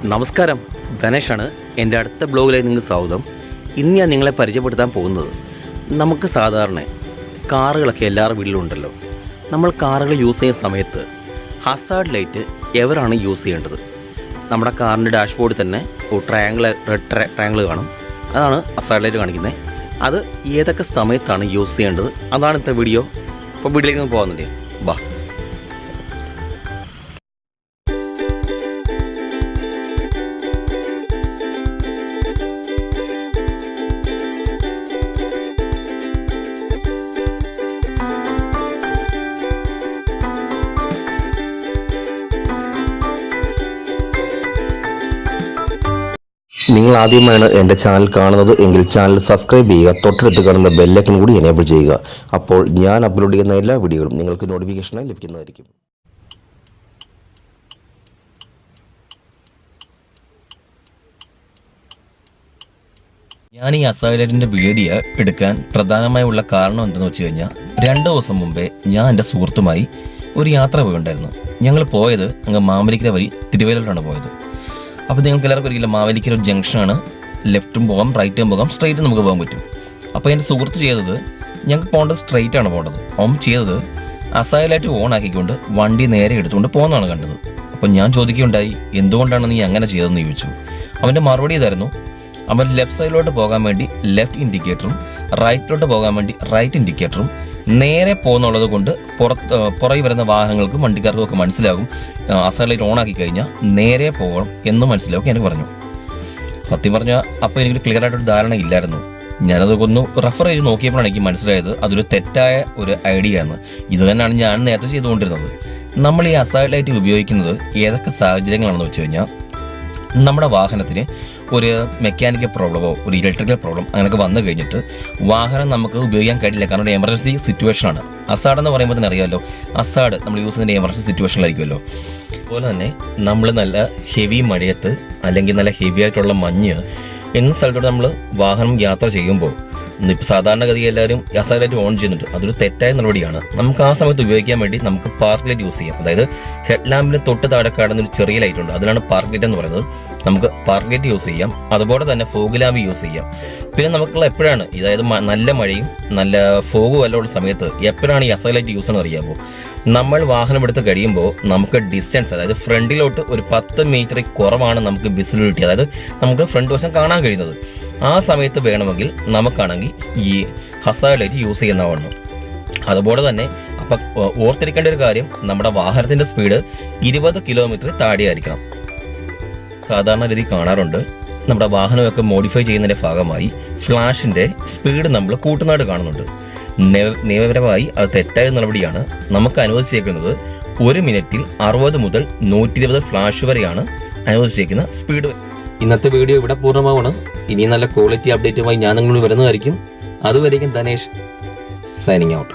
നമസ്കാരം, ധനേഷാണ്. എൻ്റെ അടുത്ത ബ്ലോഗിലേക്ക് നിങ്ങൾക്ക് സ്വാഗതം. ഇന്ന് ഞാൻ നിങ്ങളെ പരിചയപ്പെടുത്താൻ പോകുന്നത്, നമുക്ക് സാധാരണ കാറുകളൊക്കെ എല്ലാവരുടെ വീട്ടിലുണ്ടല്ലോ. നമ്മൾ കാറുകൾ യൂസ് ചെയ്യുന്ന സമയത്ത് ഹസാർഡ് ലൈറ്റ് എവരാണ് യൂസ് ചെയ്യേണ്ടത്? നമ്മുടെ കാറിൻ്റെ ഡാഷ്ബോർഡിൽ തന്നെ റെഡ് ട്രയാങ്കിൾ കാണും. അതാണ് ഹസാർഡ് ലൈറ്റ് കാണിക്കുന്നത്. അത് ഏതൊക്കെ സമയത്താണ് യൂസ് ചെയ്യേണ്ടത്, അതാണ് ഇന്നത്തെ വീഡിയോ. അപ്പോൾ വീട്ടിലേക്ക് പോകുന്നില്ലേ, ബാ. നിങ്ങൾ ആദ്യമായാണ് എൻ്റെ ചാനൽ കാണുന്നത് എങ്കിൽ ചാനൽ സബ്സ്ക്രൈബ് ചെയ്യുക, തൊട്ടടുത്ത് കാണുന്ന ബെല്ലൈക്കൺ കൂടി എനേബിൾ ചെയ്യുക. അപ്പോൾ ഞാൻ അപ്ലോഡ് ചെയ്യുന്ന എല്ലാ വീഡിയോകളും നിങ്ങൾക്ക് നോട്ടിഫിക്കേഷനായി ലഭിക്കുന്നതായിരിക്കും. ഞാൻ ഈ അസൈലറ്റിൻ്റെ വീഡിയോ എടുക്കാൻ പ്രധാനമായുള്ള കാരണം എന്തെന്ന് വെച്ച് കഴിഞ്ഞാൽ, 2 ദിവസം മുമ്പേ ഞാൻ എൻ്റെ സുഹൃത്തുമായി ഒരു യാത്ര പോയിട്ടുണ്ടായിരുന്നു. ഞങ്ങൾ പോയത് അങ്ങ് മാമലിക്കര വഴി തിരുവല്ലയിലാണ് പോയത്. അപ്പോൾ നിങ്ങൾക്ക് എല്ലാവർക്കും ഒരിക്കലും മാവേലിക്കര ഒരു ജംഗ്ഷനാണ്. ലെഫ്റ്റും പോകാം, റൈറ്റും പോകാം, സ്ട്രൈറ്റും നമുക്ക് പോകാൻ പറ്റും. അപ്പോൾ എൻ്റെ സുഹൃത്ത് ചെയ്തത്, ഞങ്ങൾക്ക് പോകേണ്ടത് സ്ട്രൈറ്റ് ആണ് പോകേണ്ടത്. അവൻ ചെയ്തത് അസൈലൈറ്റ് ഓൺ ആക്കിക്കൊണ്ട് വണ്ടി നേരെ എടുത്തുകൊണ്ട് പോകുന്നതാണ് കണ്ടത്. അപ്പോൾ ഞാൻ ചോദിക്കുകയുണ്ടായി, എന്തുകൊണ്ടാണ് നീ അങ്ങനെ ചെയ്തതെന്ന് ചോദിച്ചു. അവൻ്റെ മറുപടി ഇതായിരുന്നു, അവൻ ലെഫ്റ്റ് സൈഡിലോട്ട് പോകാൻ വേണ്ടി ലെഫ്റ്റ് ഇൻഡിക്കേറ്ററും റൈറ്റിലോട്ട് പോകാൻ വേണ്ടി റൈറ്റ് ഇൻഡിക്കേറ്ററും നേരെ പോകുന്നുള്ളത് കൊണ്ട് പുറകെ വരുന്ന വാഹനങ്ങൾക്കും വണ്ടിക്കാർക്കും ഒക്കെ മനസ്സിലാകും അസൈലൈറ്റ് ഓൺ ആക്കി കഴിഞ്ഞാൽ നേരെ പോകണം എന്ന് മനസ്സിലാവും എനിക്ക് പറഞ്ഞു. സത്യം പറഞ്ഞാൽ അപ്പോൾ എനിക്ക് ക്ലിയർ ആയിട്ടൊരു ധാരണ ഇല്ലായിരുന്നു. ഞാനത് ഒന്ന് റെഫർ ചെയ്ത് നോക്കിയപ്പോഴാണ് എനിക്ക് മനസ്സിലായത് അതൊരു തെറ്റായ ഒരു ഐഡിയ ആണ്. ഇത് തന്നെയാണ് ഞാൻ നേരത്തെ ചെയ്തുകൊണ്ടിരുന്നത്. നമ്മൾ ഈ അസൈലൈറ്റ് ഉപയോഗിക്കുന്നത് ഏതൊക്കെ സാഹചര്യങ്ങളാണെന്ന് വെച്ച് കഴിഞ്ഞാൽ, നമ്മുടെ വാഹനത്തിന് ഒരു മെക്കാനിക്കൽ പ്രോബ്ലമോ ഒരു ഇലക്ട്രിക്കൽ പ്രോബ്ലം അങ്ങനെയൊക്കെ വന്നു കഴിഞ്ഞിട്ട് വാഹനം നമുക്ക് ഉപയോഗിക്കാൻ കഴിയില്ല. കാരണം ഒരു എമർജൻസി സിറ്റുവേഷനാണ്. അസാഡ് എന്ന് പറയുമ്പോൾ തന്നെ അറിയാമല്ലോ, അസാഡ് നമ്മൾ യൂസ് ചെയ്യുന്ന എമർജൻസി സിറ്റുവേഷനിലായിരിക്കുമല്ലോ. അതുപോലെ തന്നെ നമ്മൾ നല്ല ഹെവി മഴയത്ത് അല്ലെങ്കിൽ നല്ല ഹെവി ആയിട്ടുള്ള മഞ്ഞ് എന്ന സ്ഥലത്തോട്ട് നമ്മൾ വാഹനം യാത്ര ചെയ്യുമ്പോൾ, ഇപ്പോൾ സാധാരണഗതി എല്ലാവരും അസൈലൈറ്റ് ഓൺ ചെയ്യുന്നുണ്ട്. അതൊരു തെറ്റായ നടപടിയാണ്. നമുക്ക് ആ സമയത്ത് ഉപയോഗിക്കാൻ വേണ്ടി നമുക്ക് പാർക്ക് ലൈറ്റ് യൂസ് ചെയ്യാം. അതായത് ഹെഡ് ലാമ്പിന് തൊട്ട് താഴെ കാണുന്നൊരു ചെറിയ ലൈറ്റ് ഉണ്ട്, അതിനാണ് പാർക്ക് ലൈറ്റ് എന്ന് പറയുന്നത്. നമുക്ക് പാർക്ക് ലൈറ്റ് യൂസ് ചെയ്യാം. അതുപോലെ തന്നെ ഫോഗ് ലാമ്പ് യൂസ് ചെയ്യാം. പിന്നെ നമുക്കുള്ള എപ്പോഴാണ്, അതായത് നല്ല മഴയും നല്ല ഫോഗും എല്ലാം ഉള്ള സമയത്ത് എപ്പോഴാണ് ഈ അസൈലൈറ്റ് യൂസ് എന്ന് അറിയാമോ? നമ്മൾ വാഹനം എടുത്ത് കഴിയുമ്പോൾ നമുക്ക് ഡിസ്റ്റൻസ്, അതായത് ഫ്രണ്ടിലോട്ട് ഒരു 10 മീറ്റർ കുറവാണ് നമുക്ക് വിസിബിലിറ്റി, അതായത് നമുക്ക് ഫ്രണ്ട് വശം കാണാൻ കഴിയുന്നത്. ആ സമയത്ത് വേണമെങ്കിൽ നമുക്കാണെങ്കിൽ ഈ ഹസാർഡ് ലൈറ്റ് യൂസ് ചെയ്യുന്നതാണ്. അതുപോലെ തന്നെ അപ്പം ഓർത്തിരിക്കേണ്ട ഒരു കാര്യം, നമ്മുടെ വാഹനത്തിൻ്റെ സ്പീഡ് 20 കിലോമീറ്റർ താഴെയായിരിക്കണം. സാധാരണ രീതി കാണാറുണ്ട്, നമ്മുടെ വാഹനമൊക്കെ മോഡിഫൈ ചെയ്യുന്നതിൻ്റെ ഭാഗമായി ഫ്ലാഷിൻ്റെ സ്പീഡ് നമ്മൾ കൂട്ടുന്നതായിട്ട് കാണുന്നുണ്ട്. നിയമപരമായി അത് തെറ്റായ നടപടിയാണ്. നമുക്ക് അനുവദിച്ചേക്കുന്നത് 1 മിനിറ്റിൽ 60 മുതൽ 120 ഫ്ലാഷ് വരെയാണ് അനുവദിച്ചേക്കുന്ന സ്പീഡ്. ഇന്നത്തെ വീഡിയോ ഇവിടെ പൂർണ്ണമാവാണ്. ഇനി നല്ല ക്വാളിറ്റി അപ്ഡേറ്റുമായി ഞാൻ നിങ്ങളോട് വരുന്നതായിരിക്കും. അതുവരേക്കും ധനേഷ് സൈനിങ് ഔട്ട്.